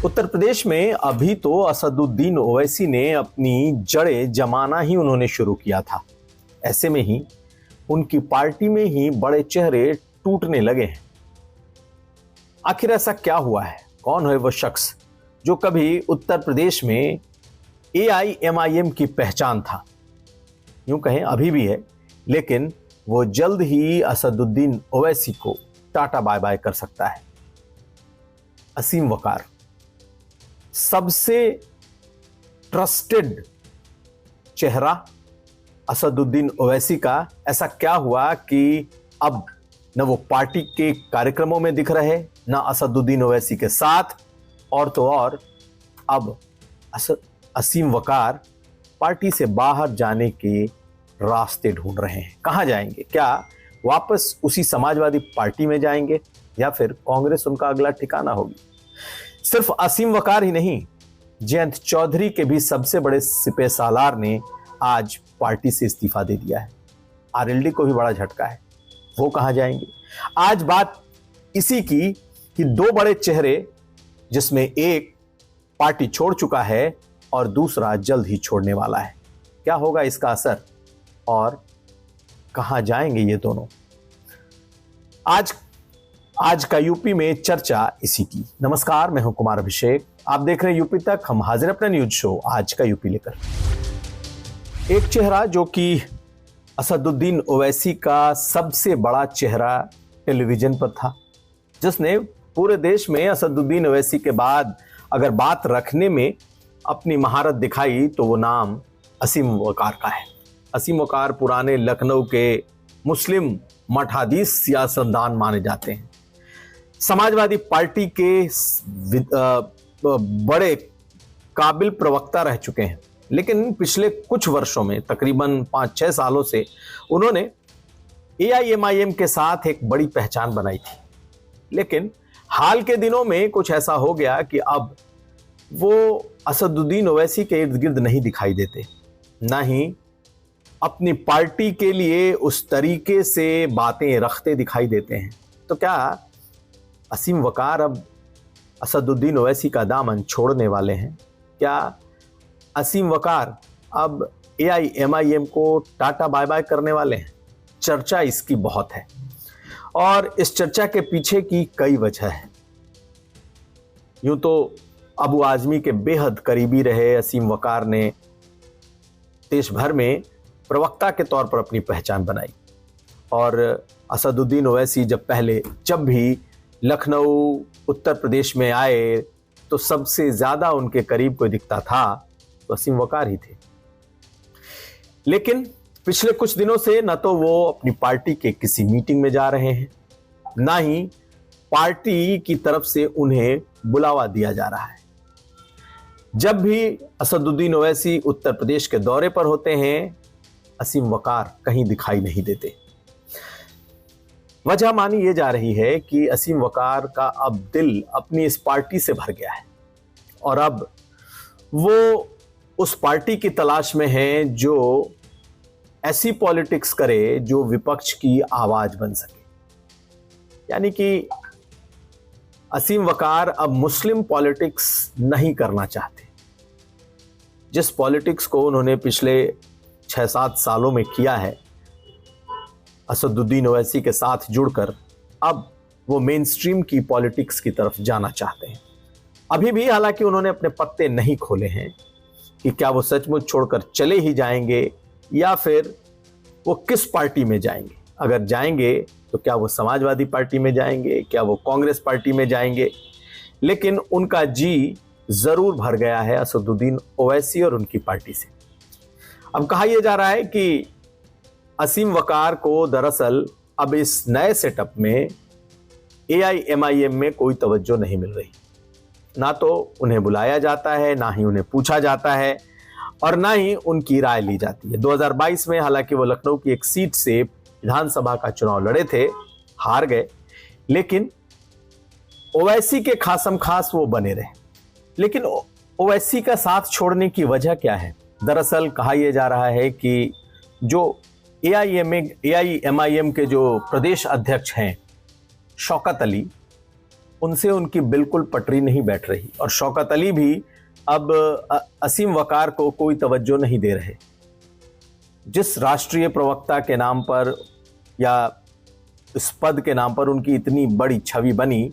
उत्तर प्रदेश में अभी तो असदुद्दीन ओवैसी ने अपनी जड़ें जमाना ही उन्होंने शुरू किया था। ऐसे में ही उनकी पार्टी में ही बड़े चेहरे टूटने लगे हैं। आखिर ऐसा क्या हुआ है? कौन है वह शख्स जो कभी उत्तर प्रदेश में AIMIM की पहचान था? यूं कहें अभी भी है, लेकिन वो जल्द ही असदुद्दीन ओवैसी को टाटा बाय बाय कर सकता है। असीम वकार, सबसे ट्रस्टेड चेहरा असदुद्दीन ओवैसी का, ऐसा क्या हुआ कि अब न वो पार्टी के कार्यक्रमों में दिख रहे, न असदुद्दीन ओवैसी के साथ, और तो और अब असीम वकार पार्टी से बाहर जाने के रास्ते ढूंढ रहे हैं। कहां जाएंगे? क्या वापस उसी समाजवादी पार्टी में जाएंगे या फिर कांग्रेस उनका अगला ठिकाना होगी? सिर्फ असीम वकार ही नहीं, जयंत चौधरी के भी सबसे बड़े सिपह सालार ने आज पार्टी से इस्तीफा दे दिया है। RLD को भी बड़ा झटका है। वो कहां जाएंगे? आज बात इसी की कि दो बड़े चेहरे, जिसमें एक पार्टी छोड़ चुका है और दूसरा जल्द ही छोड़ने वाला है, क्या होगा इसका असर और कहां जाएंगे ये दोनों? आज का यूपी में चर्चा इसी की। नमस्कार, मैं हूं कुमार अभिषेक। आप देख रहे हैं यूपी तक। हम हाजिर अपना न्यूज शो आज का यूपी लेकर। एक चेहरा जो कि असदुद्दीन ओवैसी का सबसे बड़ा चेहरा टेलीविजन पर था, जिसने पूरे देश में असदुद्दीन ओवैसी के बाद अगर बात रखने में अपनी महारत दिखाई तो वो नाम असीम वकार का है। असीम वकार पुराने लखनऊ के मुस्लिम मठाधीश सियासतदान माने जाते हैं। समाजवादी पार्टी के बड़े काबिल प्रवक्ता रह चुके हैं, लेकिन पिछले कुछ वर्षों में, तकरीबन 5-6 सालों से, उन्होंने AIMIM के साथ एक बड़ी पहचान बनाई थी। लेकिन हाल के दिनों में कुछ ऐसा हो गया कि अब वो असदुद्दीन ओवैसी के इर्द गिर्द नहीं दिखाई देते, ना ही अपनी पार्टी के लिए उस तरीके से बातें रखते दिखाई देते हैं। तो क्या असीम वकार अब असदुद्दीन ओवैसी का दामन छोड़ने वाले हैं? क्या असीम वकार अब AIMIM को टाटा बाय बाय करने वाले हैं? चर्चा इसकी बहुत है और इस चर्चा के पीछे की कई वजह है। यूं तो अबू आजमी के बेहद करीबी रहे असीम वकार ने देश भर में प्रवक्ता के तौर पर अपनी पहचान बनाई, और असदुद्दीन ओवैसी जब भी लखनऊ उत्तर प्रदेश में आए तो सबसे ज्यादा उनके करीब कोई दिखता था तो असीम वकार ही थे। लेकिन पिछले कुछ दिनों से न तो वो अपनी पार्टी के किसी मीटिंग में जा रहे हैं, ना ही पार्टी की तरफ से उन्हें बुलावा दिया जा रहा है। जब भी असदुद्दीन ओवैसी उत्तर प्रदेश के दौरे पर होते हैं, असीम वकार कहीं दिखाई नहीं देते। वजह मानी ये जा रही है कि असीम वकार का अब दिल अपनी इस पार्टी से भर गया है और अब वो उस पार्टी की तलाश में है जो ऐसी पॉलिटिक्स करे जो विपक्ष की आवाज बन सके। यानी कि असीम वकार अब मुस्लिम पॉलिटिक्स नहीं करना चाहते। जिस पॉलिटिक्स को उन्होंने पिछले 6-7 सालों में किया है असदुद्दीन ओवैसी के साथ जुड़कर, अब वो मेन स्ट्रीम की पॉलिटिक्स की तरफ जाना चाहते हैं। अभी भी हालांकि उन्होंने अपने पत्ते नहीं खोले हैं कि क्या वो सचमुच छोड़कर चले ही जाएंगे या फिर वो किस पार्टी में जाएंगे। अगर जाएंगे तो क्या वो समाजवादी पार्टी में जाएंगे, क्या वो कांग्रेस पार्टी में जाएंगे। लेकिन उनका जी जरूर भर गया है असदुद्दीन ओवैसी और उनकी पार्टी से। अब कहा यह जा रहा है कि असीम वकार को दरअसल अब इस नए सेटअप में AIMIM में कोई तवज्जो नहीं मिल रही। ना तो उन्हें बुलाया जाता है, ना ही उन्हें पूछा जाता है और ना ही उनकी राय ली जाती है। 2022 में हालांकि वो लखनऊ की एक सीट से विधानसभा का चुनाव लड़े थे, हार गए, लेकिन ओवैसी के खासम खास वो बने रहे। लेकिन ओवैसी का साथ छोड़ने की वजह क्या है? दरअसल कहा यह जा रहा है कि जो AIMIM के जो प्रदेश अध्यक्ष हैं शौकत अली, उनसे उनकी बिल्कुल पटरी नहीं बैठ रही और शौकत अली भी अब असीम वकार को कोई तवज्जो नहीं दे रहे। जिस राष्ट्रीय प्रवक्ता के नाम पर या इस पद के नाम पर उनकी इतनी बड़ी छवि बनी,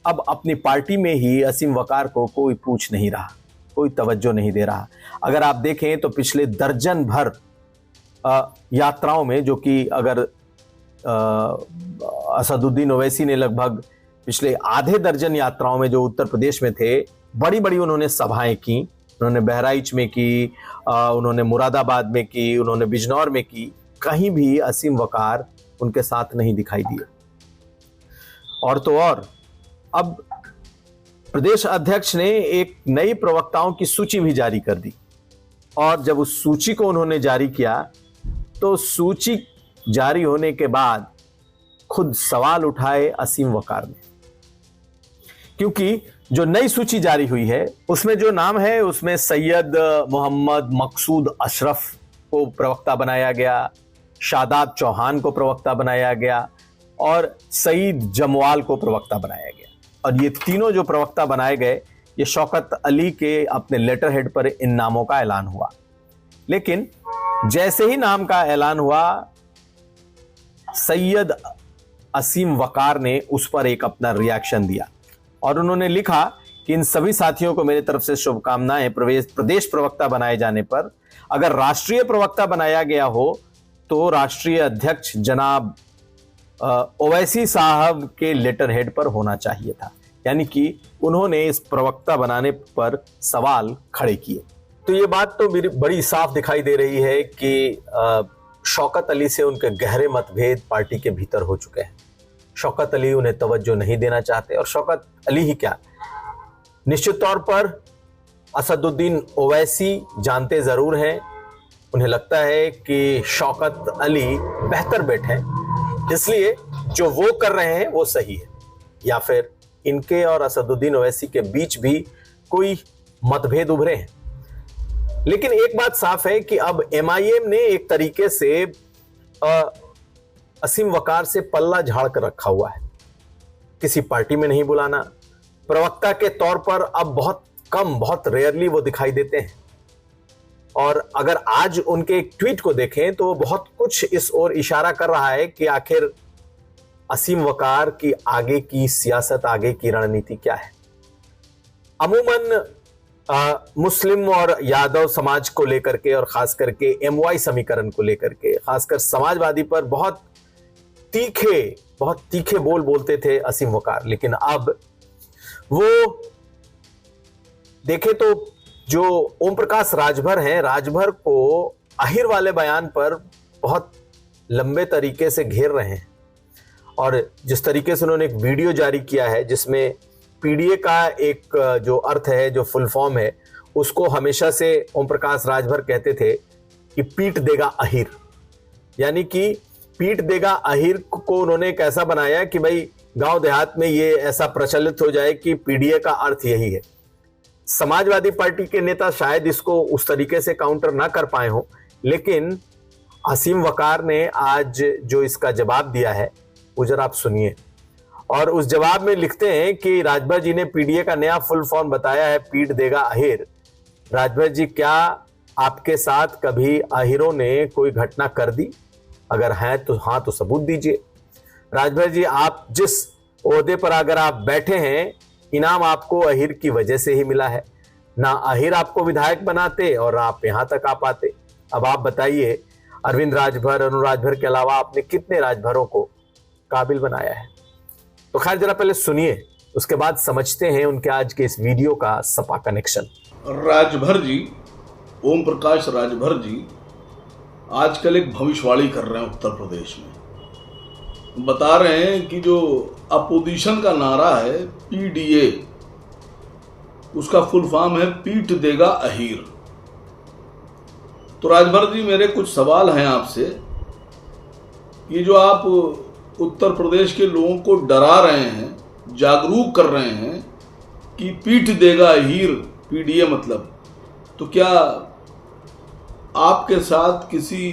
अब अपनी पार्टी में ही असीम वकार को कोई पूछ नहीं रहा, कोई तवज्जो नहीं दे रहा। अगर आप देखें तो पिछले दर्जन भर यात्राओं में, जो कि अगर असदुद्दीन ओवैसी ने लगभग पिछले आधे दर्जन यात्राओं में जो उत्तर प्रदेश में थे, बड़ी बड़ी उन्होंने सभाएं की। उन्होंने बहराइच में की, उन्होंने मुरादाबाद में की, उन्होंने बिजनौर में की। कहीं भी असीम वकार उनके साथ नहीं दिखाई दिए। और तो और अब प्रदेश अध्यक्ष ने एक नई प्रवक्ताओं की सूची भी जारी कर दी और जब उस सूची को उन्होंने जारी किया तो सूची जारी होने के बाद खुद सवाल उठाए असीम वकार ने, क्योंकि जो नई सूची जारी हुई है उसमें जो नाम है उसमें सैयद मोहम्मद मकसूद अशरफ को प्रवक्ता बनाया गया, शादाब चौहान को प्रवक्ता बनाया गया और सईद जमवाल को प्रवक्ता बनाया गया। और ये तीनों जो प्रवक्ता बनाए गए, ये शौकत अली के अपने लेटर हेड पर इन नामों का ऐलान हुआ। लेकिन जैसे ही नाम का ऐलान हुआ, सैयद असीम वकार ने उस पर एक अपना रिएक्शन दिया और उन्होंने लिखा कि इन सभी साथियों को मेरी तरफ से शुभकामनाएं। प्रदेश प्रवक्ता बनाए जाने पर अगर राष्ट्रीय प्रवक्ता बनाया गया हो तो राष्ट्रीय अध्यक्ष जनाब ओवैसी साहब के लेटर हेड पर होना चाहिए था। यानी कि उन्होंने इस प्रवक्ता बनाने पर सवाल खड़े किए। तो ये बात तो मेरी बड़ी साफ दिखाई दे रही है कि शौकत अली से उनके गहरे मतभेद पार्टी के भीतर हो चुके हैं। शौकत अली उन्हें तवज्जो नहीं देना चाहते और शौकत अली ही क्या, निश्चित तौर पर असदुद्दीन ओवैसी जानते जरूर हैं। उन्हें लगता है कि शौकत अली बेहतर बैठे, इसलिए जो वो कर रहे हैं वो सही है, या फिर इनके और असदुद्दीन ओवैसी के बीच भी कोई मतभेद उभरे हैं। लेकिन एक बात साफ है कि अब एमआईएम ने एक तरीके से असीम वकार से पल्ला झाड़ कर रखा हुआ है। किसी पार्टी में नहीं बुलाना, प्रवक्ता के तौर पर अब बहुत कम, बहुत रेयरली वो दिखाई देते हैं। और अगर आज उनके एक ट्वीट को देखें तो वो बहुत कुछ इस ओर इशारा कर रहा है कि आखिर असीम वकार की आगे की सियासत, आगे की रणनीति क्या है। अमूमन मुस्लिम और यादव समाज को लेकर के और खास करके एमवाई समीकरण को लेकर के, खासकर समाजवादी पर बहुत तीखे बोल बोलते थे असीम वकार। लेकिन अब वो देखे तो जो ओम प्रकाश राजभर हैं, राजभर को आहिर वाले बयान पर बहुत लंबे तरीके से घेर रहे हैं। और जिस तरीके से उन्होंने एक वीडियो जारी किया है जिसमें पीडीए का एक जो अर्थ है, जो फुल फॉर्म है, उसको हमेशा से ओम प्रकाश राजभर कहते थे कि पीट देगा अहिर। यानी कि पीट देगा अहिर को उन्होंने एक ऐसा बनाया कि भाई गांव देहात में ये ऐसा प्रचलित हो जाए कि पीडीए का अर्थ यही है। समाजवादी पार्टी के नेता शायद इसको उस तरीके से काउंटर ना कर पाए हों, लेकिन असीम वकार ने आज जो इसका जवाब दिया है वो जरा आप सुनिए। और उस जवाब में लिखते हैं कि राजभर जी ने पीडीए का नया फुल फॉर्म बताया है, पीट देगा अहिर। राजभर जी, क्या आपके साथ कभी अहिरों ने कोई घटना कर दी? अगर है तो हाँ, तो सबूत दीजिए। राजभर जी, आप जिस ओहदे पर अगर आप बैठे हैं, इनाम आपको अहिर की वजह से ही मिला है। ना अहिर आपको विधायक बनाते और आप यहां तक आ पाते। अब आप बताइए, अरविंद राजभर, अरुण राजभर के अलावा आपने कितने राजभरों को काबिल बनाया है? तो खैर, जरा पहले सुनिए, उसके बाद समझते हैं उनके आज के इस वीडियो का सपा कनेक्शन। राजभर जी, ओम प्रकाश राजभर जी आजकल एक भविष्यवाणी कर रहे हैं उत्तर प्रदेश में। बता रहे हैं कि जो अपोजिशन का नारा है पीडीए, उसका फुल फॉर्म है पीट देगा अहीर। तो राजभर जी, मेरे कुछ सवाल हैं आपसे। ये जो आप उत्तर प्रदेश के लोगों को डरा रहे हैं, जागरूक कर रहे हैं कि पीट देगा अहीर पीडीए मतलब, तो क्या आपके साथ किसी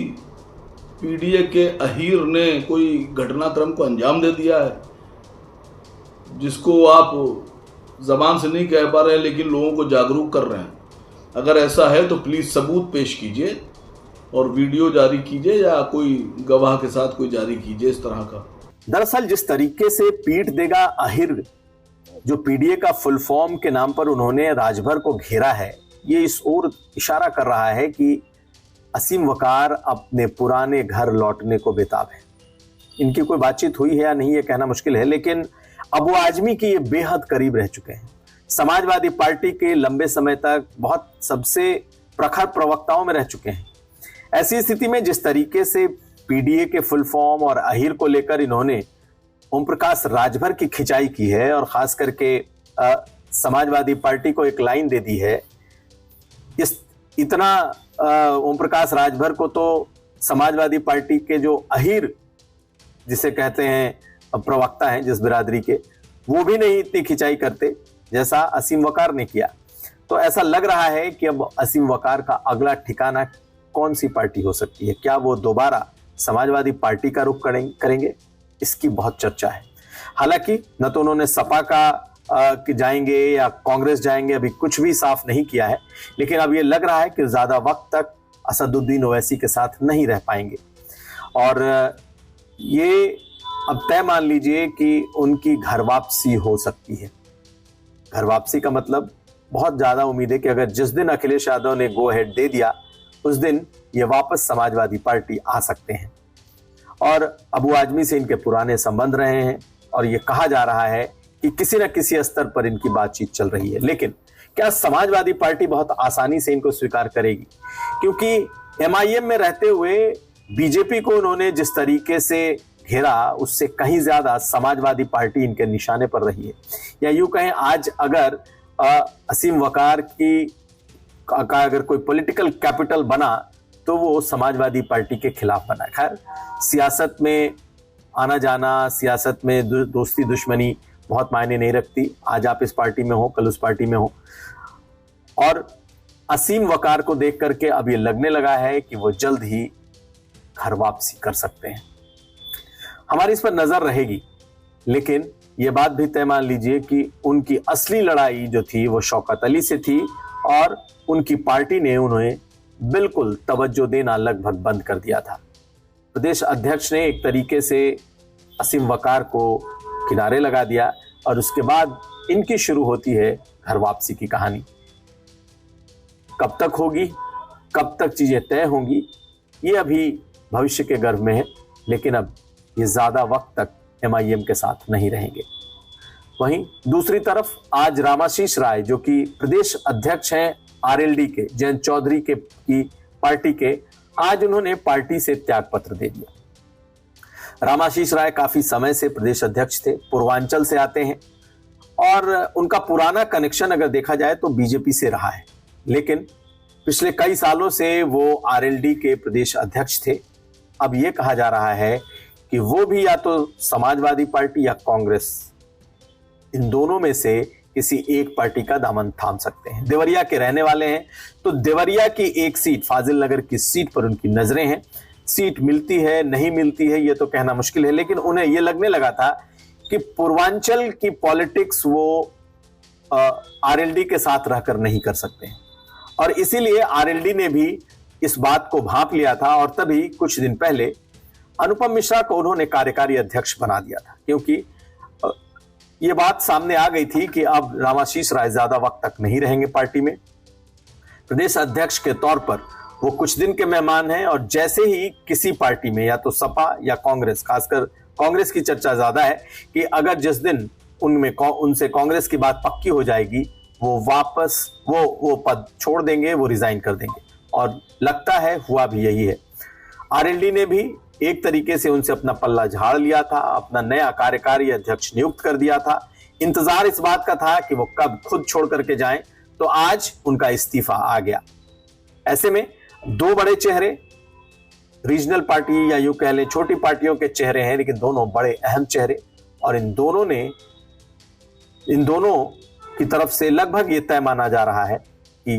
पीडीए के अहीर ने कोई घटनाक्रम को अंजाम दे दिया है? जिसको आप जबान से नहीं कह पा रहे हैं लेकिन लोगों को जागरूक कर रहे हैं। अगर ऐसा है तो प्लीज सबूत पेश कीजिए और वीडियो जारी कीजिए या कोई गवाह के साथ कोई जारी कीजिए इस तरह का। दरअसल जिस तरीके से पीट देगा अहिर, जो पीडीए का फुल फॉर्म के नाम पर उन्होंने राजभर को घेरा है, ये इस ओर इशारा कर रहा है कि असीम वकार अपने पुराने घर लौटने को बेताब है। इनकी कोई बातचीत हुई है या नहीं ये कहना मुश्किल है, लेकिन अबू आजमी के ये बेहद करीब रह चुके हैं। समाजवादी पार्टी के लंबे समय तक बहुत सबसे प्रखर प्रवक्ताओं में रह चुके हैं। ऐसी स्थिति में जिस तरीके से पीडीए के फुल फॉर्म और अहिर को लेकर इन्होंने ओम प्रकाश राजभर की खिंचाई की है और खास करके समाजवादी पार्टी को एक लाइन दे दी है, इतना ओम प्रकाश राजभर को तो समाजवादी पार्टी के जो अहिर जिसे कहते हैं प्रवक्ता हैं जिस बिरादरी के, वो भी नहीं इतनी खिंचाई करते जैसा असीम वकार ने किया। तो ऐसा लग रहा है कि अब असीम वकार का अगला ठिकाना कौन सी पार्टी हो सकती है। क्या वो दोबारा समाजवादी पार्टी का रुख करेंगे, इसकी बहुत चर्चा है। हालांकि न तो उन्होंने सपा का जाएंगे या कांग्रेस जाएंगे, अभी कुछ भी साफ नहीं किया है, लेकिन अब ये लग रहा है कि ज्यादा वक्त तक असदुद्दीन ओवैसी के साथ नहीं रह पाएंगे। और ये अब तय मान लीजिए कि उनकी घर वापसी हो सकती है। घर वापसी का मतलब बहुत ज्यादा उम्मीद है कि अगर जिस दिन अखिलेश यादव ने गो अहेड दे दिया उस दिन ये वापस समाजवादी पार्टी आ सकते हैं। और अबू आजमी से इनके पुराने संबंध रहे हैं और ये कहा जा रहा है कि किसी न किसी स्तर पर इनकी बातचीत चल रही है। लेकिन क्या समाजवादी पार्टी बहुत आसानी से इनको स्वीकार करेगी? क्योंकि एमआईएम में रहते हुए बीजेपी को उन्होंने जिस तरीके से घेरा उससे कहीं ज्यादा समाजवादी पार्टी इनके निशाने पर रही है। या यूं कहें, आज अगर असीम वकार का अगर कोई पॉलिटिकल कैपिटल बना तो वो समाजवादी पार्टी के खिलाफ बना। खैर, सियासत में आना जाना, सियासत में दोस्ती दुश्मनी बहुत मायने नहीं रखती। आज आप इस पार्टी में हो, कल उस पार्टी में हो। और असीम वकार को देख करके अब ये लगने लगा है कि वो जल्द ही घर वापसी कर सकते हैं। हमारी इस पर नजर रहेगी, लेकिन ये बात भी तय मान लीजिए कि उनकी असली लड़ाई जो थी वो शौकत अली से थी और उनकी पार्टी ने उन्हें बिल्कुल तवज्जो देना लगभग बंद कर दिया था। प्रदेश अध्यक्ष ने एक तरीके से असीम वकार को किनारे लगा दिया और उसके बाद इनकी शुरू होती है घर वापसी की कहानी। कब तक होगी, कब तक चीजें तय होंगी, ये अभी भविष्य के गर्भ में है। लेकिन अब ये ज्यादा वक्त तक एमआईएम के साथ नहीं रहेंगे। वहीं दूसरी तरफ आज रामाशीष राय जो कि प्रदेश अध्यक्ष हैं आरएलडी के, जयंत चौधरी के की पार्टी के, आज उन्होंने पार्टी से त्याग पत्र दे दिया। रामाशीष राय काफी समय से प्रदेश अध्यक्ष थे, पूर्वांचल से आते हैं और उनका पुराना कनेक्शन अगर देखा जाए तो बीजेपी से रहा है, लेकिन पिछले कई सालों से वो आरएलडी के प्रदेश अध्यक्ष थे। अब यह कहा जा रहा है कि वो भी या तो समाजवादी पार्टी या कांग्रेस, इन दोनों में से किसी एक पार्टी का दामन थाम सकते हैं। देवरिया के रहने वाले हैं, तो देवरिया की एक सीट, फाजिल नगर की सीट पर उनकी नजरें हैं। सीट मिलती है नहीं मिलती है ये तो कहना मुश्किल है, लेकिन उन्हें यह लगने लगा था कि पूर्वांचल की पॉलिटिक्स वो आरएलडी के साथ रहकर नहीं कर सकते हैं और इसीलिए आरएलडी ने भी इस बात को भांप लिया था और तभी कुछ दिन पहले अनुपम मिश्रा को उन्होंने कार्यकारी अध्यक्ष बना दिया था, क्योंकि यह बात सामने आ गई थी कि अब रामाशीष राय ज्यादा वक्त तक नहीं रहेंगे पार्टी में। प्रदेश अध्यक्ष के तौर पर वो कुछ दिन के मेहमान हैं और जैसे ही किसी पार्टी में या तो सपा या कांग्रेस, खासकर कांग्रेस की चर्चा ज्यादा है कि अगर जिस दिन उनसे कांग्रेस की बात पक्की हो जाएगी वो वापस वो पद छोड़ देंगे, वो रिजाइन कर देंगे। और लगता है हुआ भी यही है। आरएलडी ने भी एक तरीके से उनसे अपना पल्ला झाड़ लिया था, अपना नया कार्यकारी अध्यक्ष नियुक्त कर दिया था। इंतजार इस बात का था कि वो कब खुद छोड़ करके जाएं, तो आज उनका इस्तीफा आ गया। ऐसे में दो बड़े चेहरे, रीजनल पार्टी या यूं कह लें छोटी पार्टियों के चेहरे हैं, लेकिन दोनों बड़े अहम चेहरे, और इन दोनों की तरफ से लगभग ये तय माना जा रहा है कि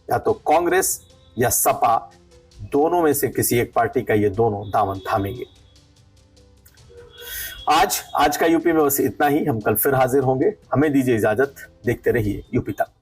या तो कांग्रेस या सपा, दोनों में से किसी एक पार्टी का ये दोनों दामन थामेंगे। आज का यूपी में बस इतना ही। हम कल फिर हाजिर होंगे। हमें दीजिए इजाजत। देखते रहिए यूपी तक।